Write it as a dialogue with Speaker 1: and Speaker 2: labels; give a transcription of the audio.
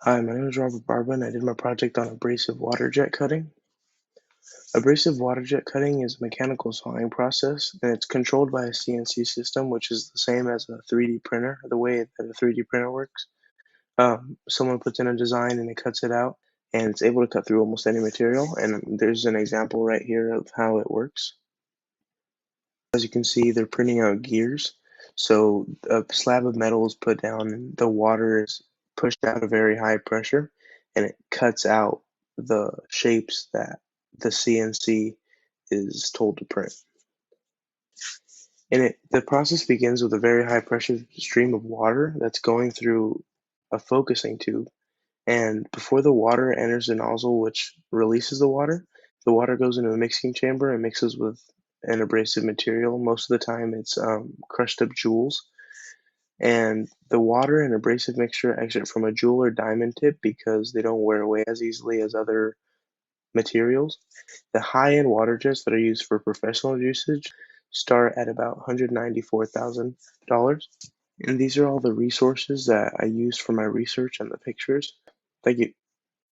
Speaker 1: Hi, my name is Robert Barba, and I did my project on abrasive water jet cutting. Abrasive water jet cutting is a mechanical sawing process, and it's controlled by a CNC system, which is the same as a 3D printer, the way that a 3D printer works. Someone puts in a design and it cuts it out, and it's able to cut through almost any material. And there's an example right here of how it works. As you can see, they're printing out gears. So a slab of metal is put down and the water is pushed out at a very high pressure and it cuts out the shapes that the CNC is told to print. And the process begins with a very high pressure stream of water that's going through a focusing tube. And before the water enters the nozzle, which releases the water goes into a mixing chamber and mixes with an abrasive material. Most of the time, it's crushed up jewels. And the water and abrasive mixture exit from a jewel or diamond tip because they don't wear away as easily as other materials. The high-end water jets that are used for professional usage start at about $194,000. And these are all the resources that I used for my research and the pictures. Thank you.